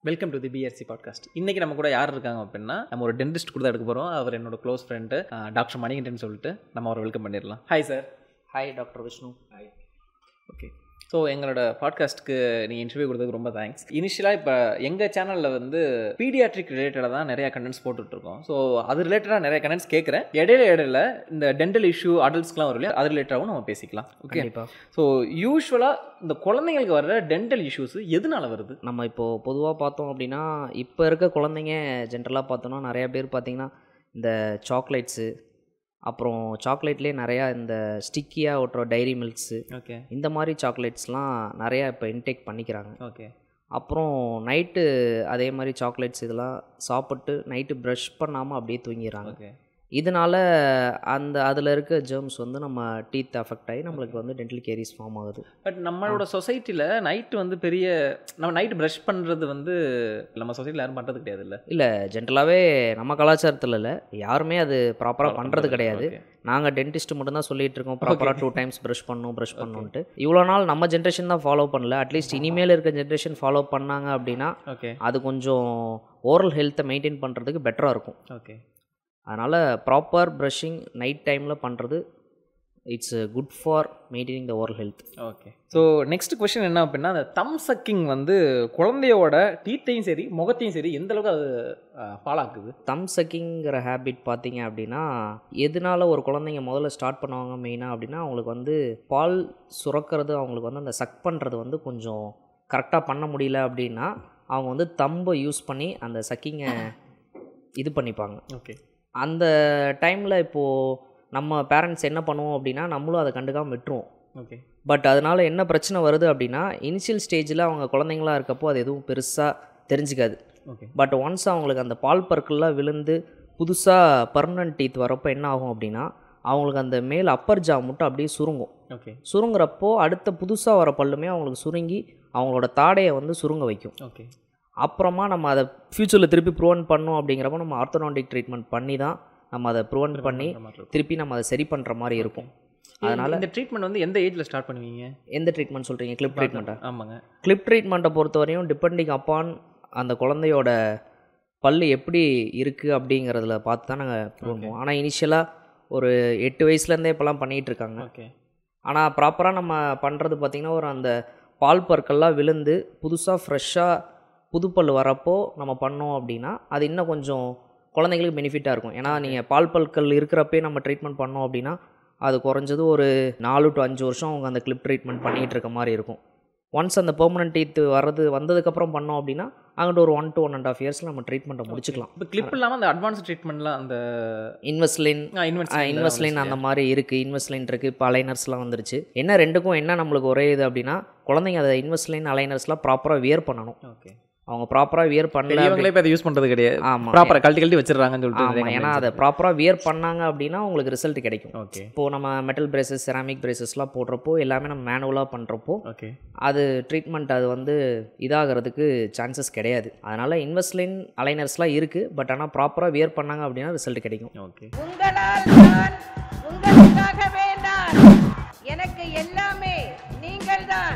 Welcome to the PRC podcast. இன்றைக்கி நம்ம கூட யார் இருக்காங்க அப்படின்னா, நம்ம ஒரு டென்டிஸ்ட் கூட எடுக்க போகிறோம். அவர் என்னோட க்ளோஸ் ஃப்ரெண்டு டாக்டர் மணிகண்டன் சொல்லிட்டு நம்ம அவரை வெல்கம் பண்ணிடலாம். Hi sir. Hi doctor Vishnu. Hi. Okay, so எங்களோட பாட்காஸ்ட்டுக்கு நீங்கள் இன்டர்வியூ கொடுத்ததுக்கு ரொம்ப தேங்க்ஸ். இனிஷியலாக இப்போ எங்கள் சேனலில் வந்து பீடியாட்ரிக் ரிலேட்டடாக தான் நிறையா கண்டென்ட்ஸ் போட்டுட்ருக்கோம். ஸோ அது ரிலேட்டடாக நிறைய கண்டென்ட்ஸ் கேட்குறேன். இடையில இந்த டென்டல் இஷ்யூ அடல்ட்ஸ்க்குலாம் வரும் இல்லையா, அது ரிலேட்டடாகவும் நம்ம பேசிக்கலாம். ஓகே, ஸோ யூஸ்வலாக இந்த குழந்தைங்களுக்கு வர்ற டென்டல் இஷ்யூஸ் எதனால வருது? நம்ம இப்போது பொதுவாக பார்த்தோம் அப்படின்னா, இப்போ இருக்க குழந்தைங்க ஜென்ரலாக பார்த்தோன்னா நிறையா பேர் பார்த்திங்கன்னா இந்த சாக்லேட்ஸு, அப்புறம் சாக்லேட்லேயே நிறையா இந்த ஸ்டிக்கியாக ஓட்டுற டைரி மில்க்ஸு, ஓகே, இந்த மாதிரி சாக்லேட்ஸ்லாம் நிறையா இப்போ இன்டேக் பண்ணிக்கிறாங்க. ஓகே, அப்புறம் நைட்டு அதே மாதிரி சாக்லேட்ஸ் இதெல்லாம் சாப்பிட்டு நைட்டு ப்ரஷ் பண்ணாமல் அப்படியே தூங்கிடுறாங்க. ஓகே, இதனால் அதில் இருக்க ஜெர்ம்ஸ் வந்து நம்ம டீத் அஃபெக்ட் ஆகி நம்மளுக்கு வந்து டென்டல் கேரிஸ் ஃபார்ம் ஆகுது. பட் நம்மளோட சொசைட்டியில் நைட்டு வந்து நம்ம நைட்டு ப்ரஷ் பண்ணுறது வந்து நம்ம சொசைட்டியில் யாரும் பண்ணுறது கிடையாது. இல்லை ஜென்ரலாகவே நம்ம கலாச்சாரத்தில் இல்லை, யாருமே அது ப்ராப்பராக பண்ணுறது கிடையாது. நாங்கள் டென்டிஸ்ட் மட்டும்தான் சொல்லிட்டு இருக்கோம் ப்ராப்பராக 2 times ப்ரஷ் பண்ணணுன்ட்டு. இவ்வளோ நாள் நம்ம ஜென்ரேஷன் தான் ஃபாலோ பண்ணல. அட்லீஸ்ட் இனிமேல் இருக்க ஜென்ரேஷன் ஃபாலோ பண்ணாங்க அப்படின்னா அது கொஞ்சம் ஓரல் ஹெல்த்தை மெயின்டைன் பண்ணுறதுக்கு பெட்டராக இருக்கும். ஓகே, அதனால் ப்ராப்பர் ப்ரஷிங் நைட் டைமில் பண்ணுறது it's good for maintaining the oral health. Okay, so next question என்ன அப்படின்னா, அந்த தம் சக்கிங் வந்து குழந்தையோட டீத்தையும் சரி முகத்தையும் சரி எந்த அளவுக்கு அது பாழாக்குது? தம் சக்கிங்கிற ஹேபிட் பார்த்தீங்க அப்படின்னா, எதனால ஒரு குழந்தைங்க முதல்ல ஸ்டார்ட் பண்ணுவாங்க மெயினாக அப்படின்னா, அவங்களுக்கு வந்து பால் சுரக்கிறது, அவங்களுக்கு வந்து அந்த சக் பண்ணுறது வந்து கொஞ்சம் கரெக்டாக பண்ண முடியல அப்படின்னா அவங்க வந்து தம்பை யூஸ் பண்ணி அந்த சக்கிங்கை இது பண்ணிப்பாங்க. ஓகே, அந்த டைமில் இப்போது நம்ம பேரண்ட்ஸ் என்ன பண்ணுவோம் அப்படின்னா, நம்மளும் அதை கண்டுக்காமல் விட்டுருவோம். ஓகே, பட் அதனால் என்ன பிரச்சனை வருது அப்படின்னா, இனிஷியல் ஸ்டேஜில் அவங்க குழந்தைங்களாக இருக்கப்போ அது எதுவும் பெருசாக தெரிஞ்சுக்காது. ஓகே, பட் ஒன்ஸ் அவங்களுக்கு அந்த பால் பற்கள்லாம் விழுந்து புதுசாக பர்மனன்ட் டீத் வரப்போ என்ன ஆகும் அப்படின்னா, அவங்களுக்கு அந்த மேல் அப்பர் ஜா மட்டும் அப்படியே சுருங்கும். ஓகே, சுருங்குறப்போ அடுத்த புதுசாக வர பல்லுமே அவங்களுக்கு சுருங்கி அவங்களோட தாடையை வந்து சுருங்க வைக்கும். ஓகே, அப்புறமா நம்ம அதை ஃப்யூச்சரில் திருப்பி ப்ரிவென்ட் பண்ணோம் அப்படிங்கிறப்போ நம்ம ஆர்த்தோடான்டிக் ட்ரீட்மெண்ட் பண்ணி தான் நம்ம அதை ப்ரிவென்ட் பண்ணி திருப்பி நம்ம அதை சரி பண்ணுற மாதிரி இருக்கும். அதனால் இந்த ட்ரீட்மெண்ட் வந்து எந்த ஏஜில் ஸ்டார்ட் பண்ணுவீங்க? எந்த ட்ரீட்மெண்ட் சொல்கிறீங்க? கிளிப் ட்ரீட்மெண்ட்டா? ஆமாங்க. கிளிப் ட்ரீட்மெண்ட்டை பொறுத்தவரையும் டிபெண்டிங் அப்பான் அந்த குழந்தையோட பல் எப்படி இருக்குது அப்படிங்கிறதுல பார்த்து தான் நாங்கள் பண்ணுவோம். ஆனால் இனிஷியலாக ஒரு 8 வயசுலேருந்தே இப்போலாம் பண்ணிகிட்ருக்காங்க. ஓகே, ஆனால் ப்ராப்பராக நம்ம பண்ணுறது பார்த்திங்கன்னா, ஒரு அந்த பால் பற்கள்லாம் விழுந்து புதுசாக ஃப்ரெஷ்ஷாக புதுப்பல் வரப்போ நம்ம பண்ணோம் அப்படின்னா அது இன்னும் கொஞ்சம் குழந்தைங்களுக்கு பெனிஃபிட்டாக இருக்கும். ஏன்னா நீங்கள் பால் பற்கள் இருக்கிறப்பே நம்ம ட்ரீட்மெண்ட் பண்ணோம் அப்படின்னா அது குறைஞ்சது ஒரு 4 to 5 வருஷம் அவங்க அந்த கிளிப் ட்ரீட்மெண்ட் பண்ணிகிட்டு இருக்க மாதிரி இருக்கும். ஒன்ஸ் அந்த பெர்மனன்ட் டீத் வந்ததுக்கப்புறம் பண்ணோம் அப்படின்னா அங்கிட்ட ஒரு 1 to 1.5 இயர்ஸில் நம்ம ட்ரீட்மெண்ட்டை முடிச்சுக்கலாம். இப்போ கிளிப் இல்லாமல் அந்த அட்வான்ஸ் ட்ரீட்மெண்ட்லாம் அந்த இன்வெஸ்ட்லைன் அந்த மாதிரி இருக்குது. இன்வெஸ்ட்லைன் இருக்குது, இப்போ அலைனர்ஸ்லாம் வந்துருச்சு. என்ன ரெண்டுக்கும் என்ன நம்மளுக்கு ஒரே இது அப்படின்னா, குழந்தைங்க அதை இன்வெஸ்ட்லைன் அலைனர்ஸ்லாம் ப்ராப்பராக வியர் பண்ணணும். ஓகே, அவங்க ப்ராப்பராக வியர் பண்ணல, இவங்களே இப்போ அதை யூஸ் பண்ணுறது கிடையாது. ஆமாம், ப்ராப்பராக கழட்டி வச்சிடறாங்கன்னு சொல்லிட்டு. ஏன்னா அதை ப்ராப்பராக வியர் பண்ணாங்க அப்படின்னா உங்களுக்கு ரிசல்ட் கிடைக்கும். ஓகே, இப்போது நம்ம மெட்டல் பிரேசஸ், செராமிக் பிரேசஸ்லாம் போடுறப்போ எல்லாமே நம்ம மேனுவலாக பண்ணுறப்போ ஓகே அது ட்ரீட்மெண்ட் அது வந்து இதாகிறதுக்கு சான்சஸ் கிடையாது. அதனால் இன்வெஸ்ட்லைன் அலைனர்ஸ்லாம் இருக்குது. பட் ஆனால் ப்ராப்பராக வியர் பண்ணாங்க அப்படின்னா ரிசல்ட் கிடைக்கும். ஓகே, உங்களுக்காகவே நான், எனக்கு எல்லாமே நீங்கள் தான்.